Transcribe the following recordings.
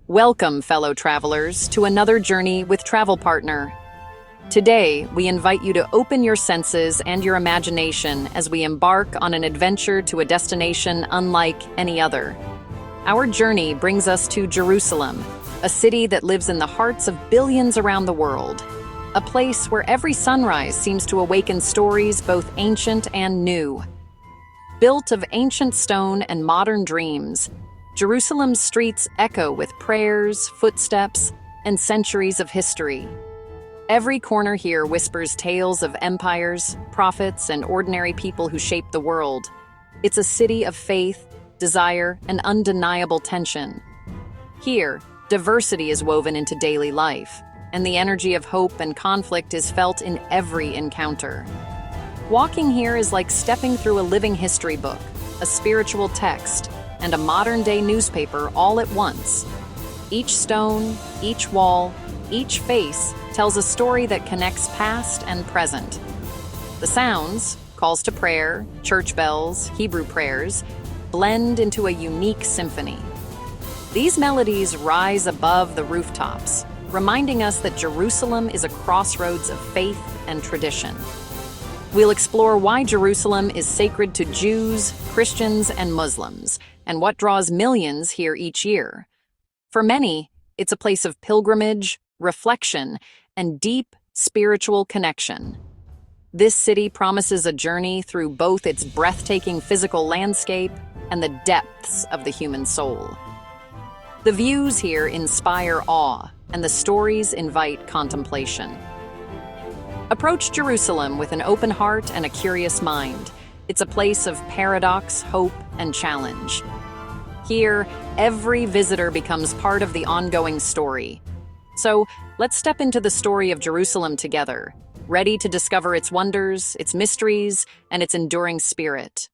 Welcome, fellow travelers, to another journey with Travel Partner. Today, we invite you to open your senses and your imagination as we embark on an adventure to a destination unlike any other. Our journey brings us to Jerusalem, a city that lives in the hearts of billions around the world. A place where every sunrise seems to awaken stories both ancient and new. Built of ancient stone and modern dreams, Jerusalem's streets echo with prayers, footsteps, and centuries of history. Every corner here whispers tales of empires, prophets, and ordinary people who shaped the world. It's a city of faith, desire, and undeniable tension. Here, diversity is woven into daily life, and the energy of hope and conflict is felt in every encounter. Walking here is like stepping through a living history book, a spiritual text, and a modern-day newspaper all at once. Each stone, each wall, each face tells a story that connects past and present. The sounds, calls to prayer, church bells, Hebrew prayers, blend into a unique symphony. These melodies rise above the rooftops, reminding us that Jerusalem is a crossroads of faith and tradition. We'll explore why Jerusalem is sacred to Jews, Christians, and Muslims, and what draws millions here each year. For many, it's a place of pilgrimage, reflection, and deep spiritual connection. This city promises a journey through both its breathtaking physical landscape and the depths of the human soul. The views here inspire awe, and the stories invite contemplation. Approach Jerusalem with an open heart and a curious mind. It's a place of paradox, hope, and challenge. Here, every visitor becomes part of the ongoing story. So, let's step into the story of Jerusalem together, ready to discover its wonders, its mysteries, and its enduring spirit.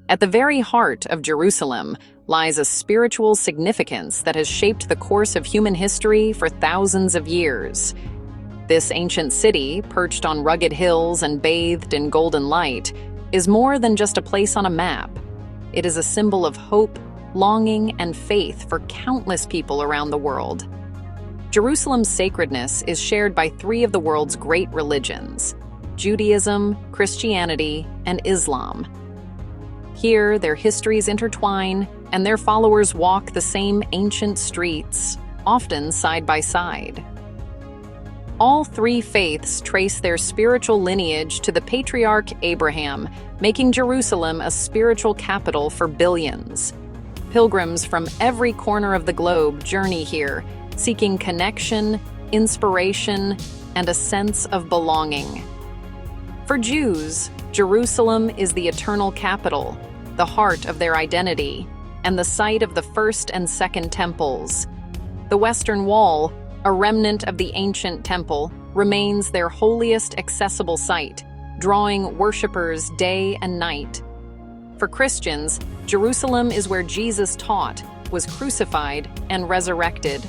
At the very heart of Jerusalem lies a spiritual significance that has shaped the course of human history for thousands of years. This ancient city, perched on rugged hills and bathed in golden light, is more than just a place on a map. It is a symbol of hope, longing, and faith for countless people around the world. Jerusalem's sacredness is shared by three of the world's great religions: Judaism, Christianity, and Islam. Here, their histories intertwine, and their followers walk the same ancient streets, often side by side. All three faiths trace their spiritual lineage to the patriarch Abraham, making Jerusalem a spiritual capital for billions. Pilgrims from every corner of the globe journey here, seeking connection, inspiration, and a sense of belonging. For Jews, Jerusalem is the eternal capital, the heart of their identity, and the site of the first and second temples. The Western Wall, a remnant of the ancient temple, remains their holiest accessible site, drawing worshippers day and night. For Christians, Jerusalem is where Jesus taught, was crucified, and resurrected.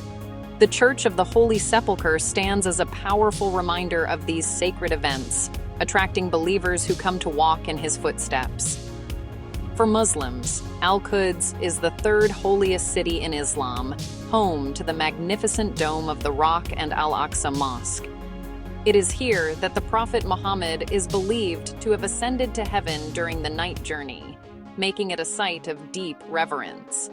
The Church of the Holy Sepulchre stands as a powerful reminder of these sacred events, attracting believers who come to walk in his footsteps. For Muslims, Al-Quds is the third holiest city in Islam, home to the magnificent Dome of the Rock and Al-Aqsa Mosque. It is here that the Prophet Muhammad is believed to have ascended to heaven during the night journey, making it a site of deep reverence.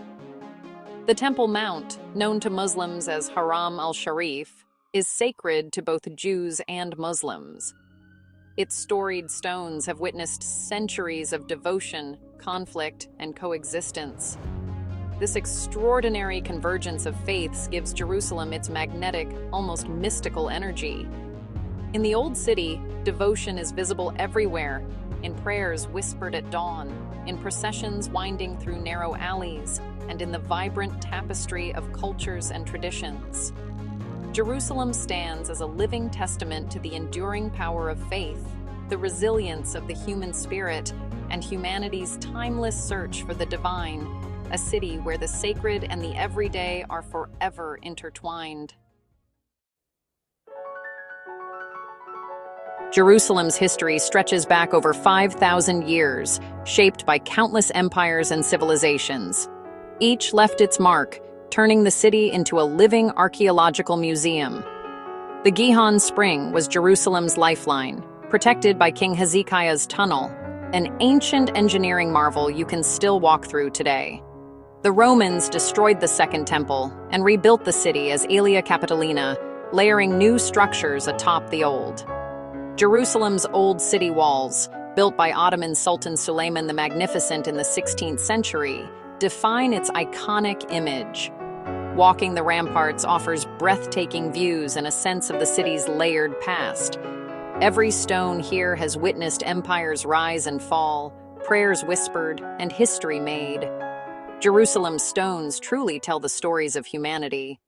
The Temple Mount, known to Muslims as Haram al-Sharif, is sacred to both Jews and Muslims. Its storied stones have witnessed centuries of devotion, conflict, and coexistence. This extraordinary convergence of faiths gives Jerusalem its magnetic, almost mystical energy. In the Old City, devotion is visible everywhere, in prayers whispered at dawn, in processions winding through narrow alleys, and in the vibrant tapestry of cultures and traditions. Jerusalem stands as a living testament to the enduring power of faith, the resilience of the human spirit, and humanity's timeless search for the divine, a city where the sacred and the everyday are forever intertwined. Jerusalem's history stretches back over 5,000 years, shaped by countless empires and civilizations. Each left its mark, turning the city into a living archaeological museum. The Gihon Spring was Jerusalem's lifeline, protected by King Hezekiah's tunnel, an ancient engineering marvel you can still walk through today. The Romans destroyed the Second Temple and rebuilt the city as Aelia Capitolina, layering new structures atop the old. Jerusalem's old city walls, built by Ottoman Sultan Suleiman the Magnificent in the 16th century, define its iconic image. Walking the ramparts offers breathtaking views and a sense of the city's layered past. Every stone here has witnessed empires rise and fall, prayers whispered, and history made. Jerusalem's stones truly tell the stories of humanity.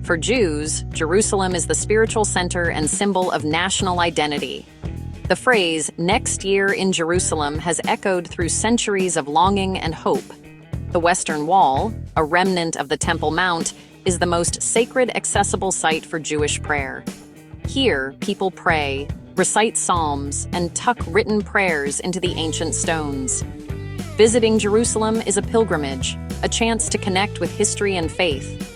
For Jews, Jerusalem is the spiritual center and symbol of national identity. The phrase, "next year in Jerusalem," has echoed through centuries of longing and hope. The Western Wall, a remnant of the Temple Mount, is the most sacred, accessible site for Jewish prayer. Here, people pray, recite psalms, and tuck written prayers into the ancient stones. Visiting Jerusalem is a pilgrimage, a chance to connect with history and faith.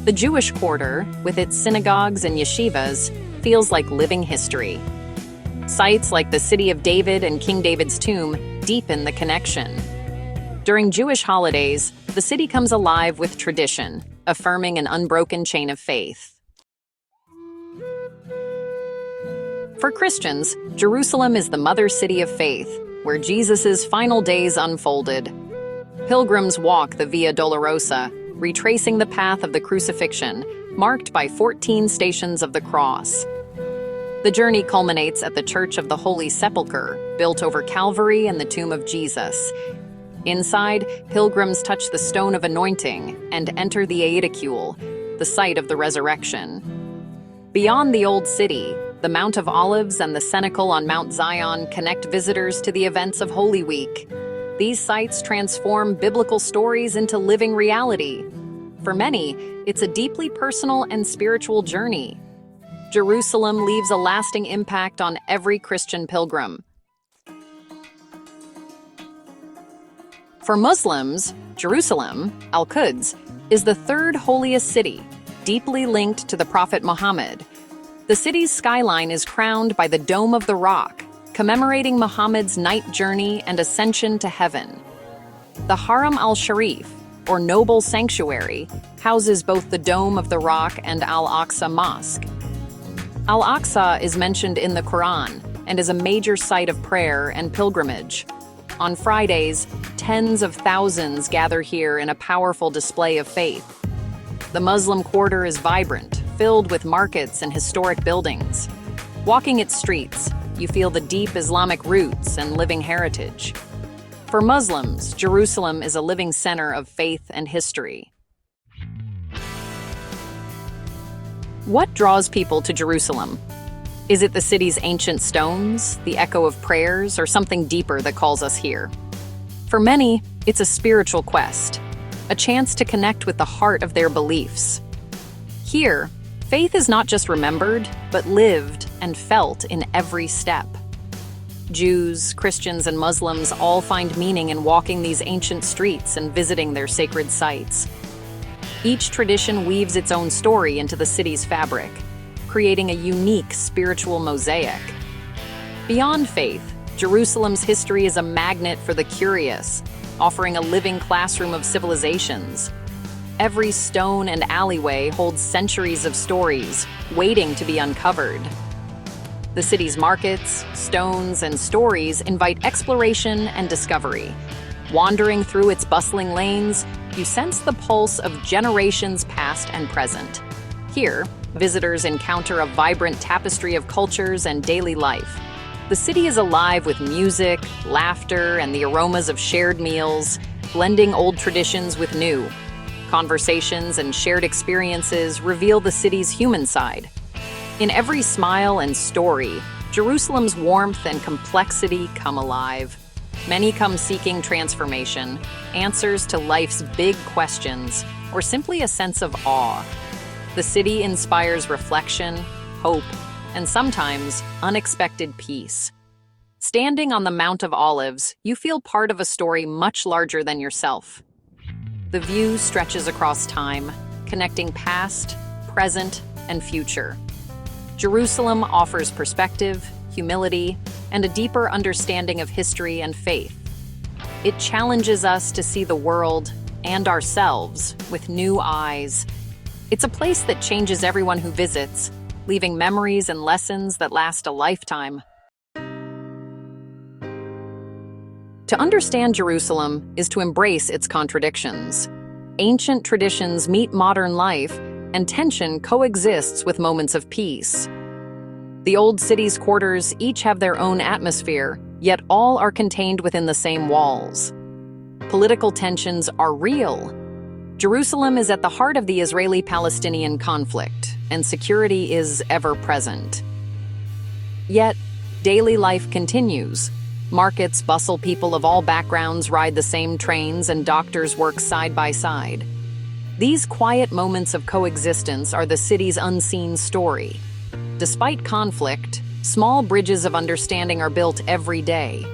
The Jewish quarter, with its synagogues and yeshivas, feels like living history. Sites like the City of David and King David's tomb deepen the connection. During Jewish holidays, the city comes alive with tradition, affirming an unbroken chain of faith. For Christians, Jerusalem is the mother city of faith, where Jesus' final days unfolded. Pilgrims walk the Via Dolorosa, retracing the path of the crucifixion, marked by 14 stations of the cross. The journey culminates at the Church of the Holy Sepulchre, built over Calvary and the tomb of Jesus. Inside, pilgrims touch the stone of anointing and enter the Aedicule, the site of the resurrection. Beyond the Old City, the Mount of Olives and the Cenacle on Mount Zion connect visitors to the events of Holy Week. These sites transform biblical stories into living reality. For many, it's a deeply personal and spiritual journey. Jerusalem leaves a lasting impact on every Christian pilgrim. For Muslims, Jerusalem, Al-Quds, is the third holiest city, deeply linked to the Prophet Muhammad. The city's skyline is crowned by the Dome of the Rock, commemorating Muhammad's night journey and ascension to heaven. The Haram al-Sharif, or Noble Sanctuary, houses both the Dome of the Rock and Al-Aqsa Mosque. Al-Aqsa is mentioned in the Quran and is a major site of prayer and pilgrimage. On Fridays, tens of thousands gather here in a powerful display of faith. The Muslim quarter is vibrant, filled with markets and historic buildings. Walking its streets, you feel the deep Islamic roots and living heritage. For Muslims, Jerusalem is a living center of faith and history. What draws people to Jerusalem? Is it the city's ancient stones, the echo of prayers, or something deeper that calls us here? For many, it's a spiritual quest, a chance to connect with the heart of their beliefs. Here, faith is not just remembered, but lived and felt in every step. Jews, Christians, and Muslims all find meaning in walking these ancient streets and visiting their sacred sites. Each tradition weaves its own story into the city's fabric, creating a unique spiritual mosaic. Beyond faith, Jerusalem's history is a magnet for the curious, offering a living classroom of civilizations. Every stone and alleyway holds centuries of stories, waiting to be uncovered. The city's markets, stones, and stories invite exploration and discovery. Wandering through its bustling lanes, you sense the pulse of generations past and present. Here, visitors encounter a vibrant tapestry of cultures and daily life. The city is alive with music, laughter, and the aromas of shared meals, blending old traditions with new. Conversations and shared experiences reveal the city's human side. In every smile and story, Jerusalem's warmth and complexity come alive. Many come seeking transformation, answers to life's big questions, or simply a sense of awe. The city inspires reflection, hope, and sometimes unexpected peace. Standing on the Mount of Olives, you feel part of a story much larger than yourself. The view stretches across time, connecting past, present, and future. Jerusalem offers perspective, humility, and a deeper understanding of history and faith. It challenges us to see the world and ourselves with new eyes. It's a place that changes everyone who visits, leaving memories and lessons that last a lifetime. To understand Jerusalem is to embrace its contradictions. Ancient traditions meet modern life, and tension coexists with moments of peace. The old city's quarters each have their own atmosphere, yet all are contained within the same walls. Political tensions are real. Jerusalem is at the heart of the Israeli-Palestinian conflict, and security is ever present. Yet, daily life continues. Markets bustle, people of all backgrounds ride the same trains, and doctors work side by side. These quiet moments of coexistence are the city's unseen story. Despite conflict, small bridges of understanding are built every day.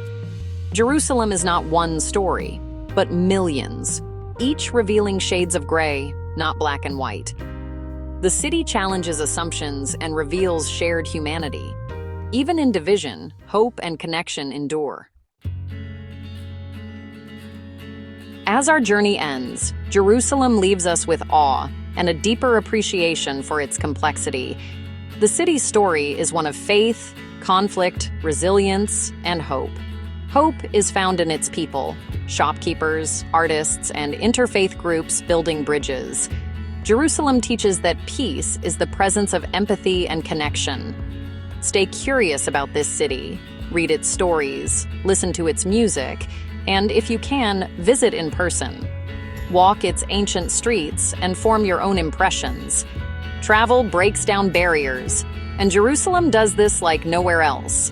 Jerusalem is not one story, but millions, each revealing shades of gray, not black and white. The city challenges assumptions and reveals shared humanity. Even in division, hope and connection endure. As our journey ends, Jerusalem leaves us with awe and a deeper appreciation for its complexity. The city's story is one of faith, conflict, resilience, and hope. Hope is found in its people, shopkeepers, artists, and interfaith groups building bridges. Jerusalem teaches that peace is the presence of empathy and connection. Stay curious about this city, read its stories, listen to its music, and if you can, visit in person. Walk its ancient streets and form your own impressions. Travel breaks down barriers, and Jerusalem does this like nowhere else.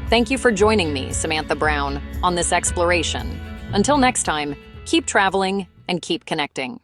Thank you for joining me, Samantha Brown, on this exploration. Until next time, keep traveling and keep connecting.